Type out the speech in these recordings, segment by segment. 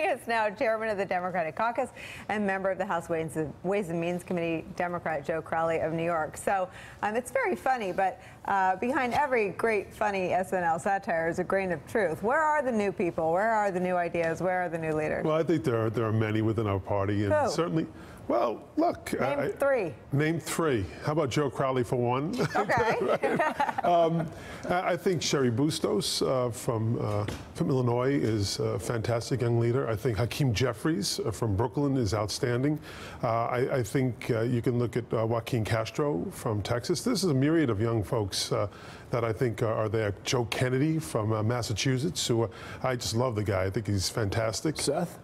Joining us now, Chairman of the Democratic Caucus and member of the House Ways and Means Committee, Democrat Joe Crowley of New York. So it's very funny, but behind every great funny SNL satire is a grain of truth. Where are the new people? Where are the new ideas? Where are the new leaders? Well, I think there are many within our party, and certainly. Well, look. Name three. Name three. How about Joe Crowley for one? Okay. I think Cheri Bustos from Illinois is a fantastic young leader. I think Hakeem Jeffries from Brooklyn is outstanding. I think you can look at Joaquin Castro from Texas. This is a myriad of young folks that I think are there. Joe Kennedy from Massachusetts, who I just love the guy. I think he's fantastic. Seth?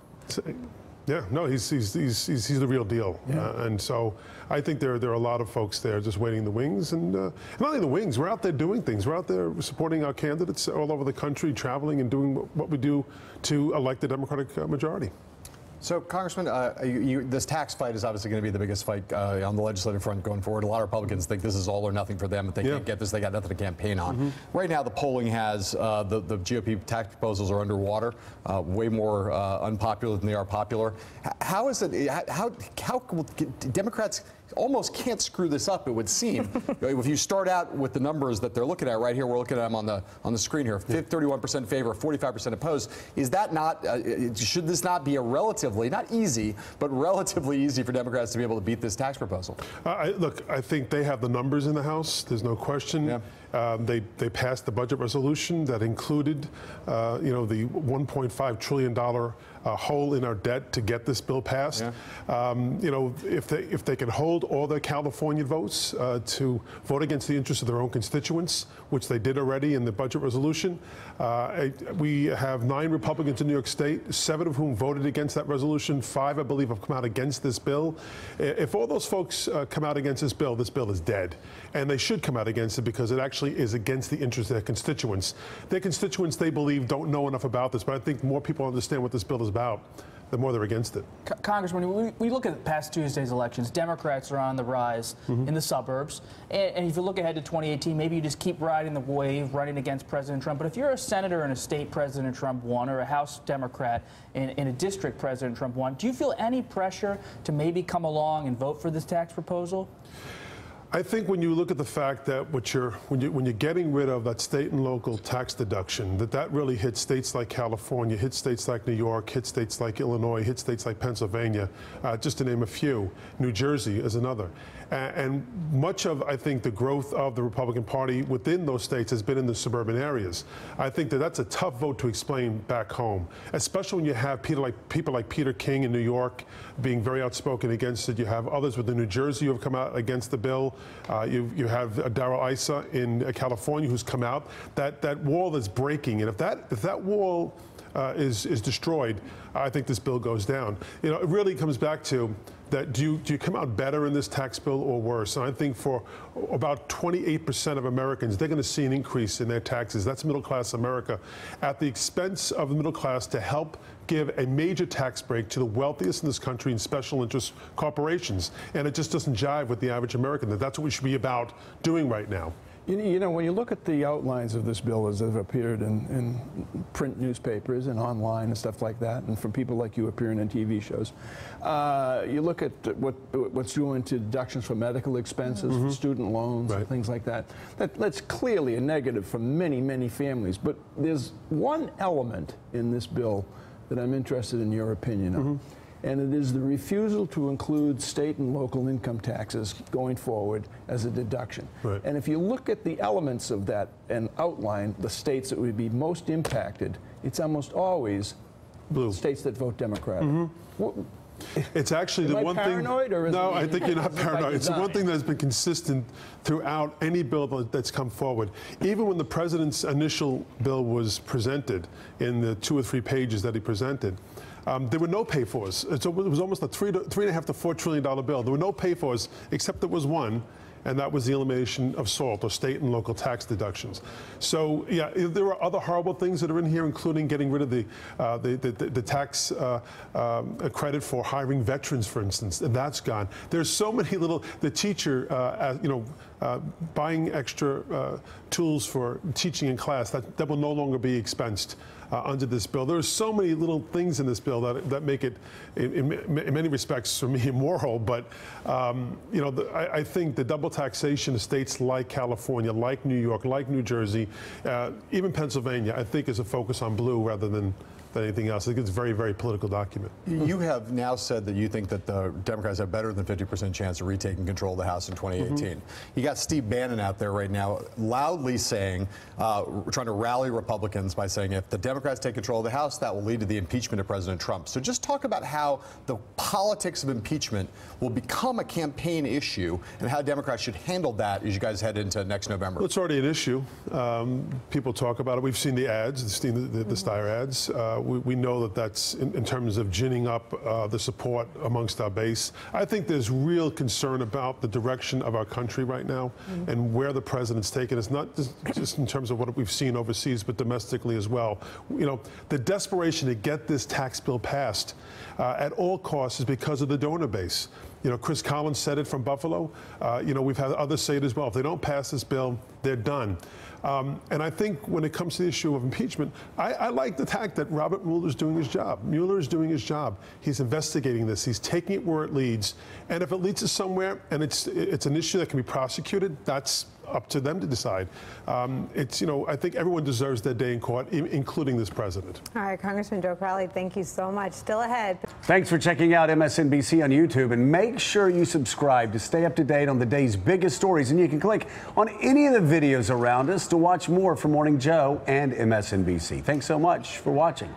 Yeah, no, he's the real deal, yeah. And so I think there are a lot of folks there just waiting in the wings, and not only the wings. We're out there doing things. We're out there supporting our candidates all over the country, traveling and doing what we do to elect the Democratic majority. So, Congressman, this tax fight is obviously going to be the biggest fight on the legislative front going forward. A lot of Republicans think this is all or nothing for them. If they can't get this, they got nothing to campaign on. Right now, the polling has the GOP tax proposals are underwater, way more unpopular than they are popular. How is it? How Democrats almost can't screw this up, it would seem. If you start out with the numbers that they're looking at right here, we're looking at them on the screen here, 31% favor, 45% opposed. Is that not, should this not be a relatively, not easy, but relatively easy for Democrats to be able to beat this tax proposal? Look, I think they have the numbers in the House. There's no question. Yeah. They passed the budget resolution that included, the $1.5 trillion hole in our debt to get this bill passed. Yeah. If they can hold all their California votes to vote against the interests of their own constituents, which they did already in the budget resolution, we have 9 Republicans in New York State, 7 of whom voted against that resolution. 5, I believe, have come out against this bill. If all those folks come out against this bill is dead, and they should come out against it because it actually is against the interests of their constituents. Their constituents, they believe, don't know enough about this, but I think more people understand what this bill is about, the more they're against it. Congressman, when we look at past Tuesday's elections, Democrats are on the rise in the suburbs. And if you look ahead to 2018, maybe you just keep riding the wave, running against President Trump. But if you're a senator in a state President Trump won, or a House Democrat in a district President Trump won, do you feel any pressure to maybe come along and vote for this tax proposal? I think when you look at the fact that when you're getting rid of that state and local tax deduction, that really hits states like California, hits states like New York, hits states like Illinois, hits states like Pennsylvania, just to name a few. New Jersey is another. And much of, I think, the growth of the Republican Party within those states has been in the suburban areas. I think that's a tough vote to explain back home, especially when you have people like Peter King in New York being very outspoken against it. You have others within New Jersey who have come out against the bill. You have Darrell Issa in California who's come out. That wall is breaking, and if that wall is destroyed, I think this bill goes down. It really comes back to that: do you come out better in this tax bill or worse? And I think for about 28% of Americans, they're going to see an increase in their taxes. That's middle-class America, at the expense of the middle class, to help give a major tax break to the wealthiest in this country and special interest corporations. And it just doesn't jive with the average American. That's what we should be about doing right now. You know, when you look at the outlines of this bill as they've appeared in print newspapers and online and stuff like that, and from people like you appearing in TV shows, you look at what's doing to deductions for medical expenses, for student loans, and things like that. That's clearly a negative for many, many families. But there's one element in this bill that I'm interested in your opinion on. And it is the refusal to include state and local income taxes going forward as a deduction. And if you look at the elements of that and outline the states that would be most impacted, it's almost always blue states that vote Democratic. It's actually the one thing. No, I think you're not paranoid. It's the one thing that's been consistent throughout any bill that's come forward. Even when the president's initial bill was presented, in the 2 or 3 pages that he presented, there were no pay-fors. It was almost a $3.5 to $4 trillion bill. There were no pay-fors, except there was one, and that was the elimination of SALT, or state and local tax deductions. So, yeah, there are other horrible things that are in here, including getting rid of the tax credit for hiring veterans, for instance, and that's gone. There's so many little, the teacher, buying extra tools for teaching in class, that will no longer be expensed under this bill. There are so many little things in this bill that make it, in many respects, for me, immoral. But you know, I think the double taxation of states like California, like New York, like New Jersey, even Pennsylvania, I think is a focus on blue rather than anything else. I think it's a very, very political document. You have now said that you think that the Democrats have better than 50% chance of retaking control of the House in 2018. You got Steve Bannon out there right now loudly saying, trying to rally Republicans by saying if the Democrats take control of the House, that will lead to the impeachment of President Trump. So just talk about how the politics of impeachment will become a campaign issue and how Democrats should handle that as you guys head into next November. Well, it's already an issue. People talk about it. We've seen the ads, the Steyer ads. We know that that's in terms of ginning up the support amongst our base. I think there's real concern about the direction of our country right now and where the president's taken us, not just in terms of what we've seen overseas, but domestically as well. You know, the desperation to get this tax bill passed at all costs is because of the donor base. You know, Chris Collins said it from Buffalo. You know, we've had others say it as well. If they don't pass this bill, they're done. And I think when it comes to the issue of impeachment, I like the fact that Robert Mueller is doing his job. Mueller is doing his job. He's investigating this. He's taking it where it leads. And if it leads us somewhere and it's an issue that can be prosecuted, that's up to them to decide. It's, you know, I think everyone deserves their day in court, including this president. All right, Congressman Joe Crowley, thank you so much. Still ahead. Thanks for checking out MSNBC on YouTube, and make sure you subscribe to stay up to date on the day's biggest stories. And you can click on any of the videos around us to watch more from Morning Joe and MSNBC. Thanks so much for watching.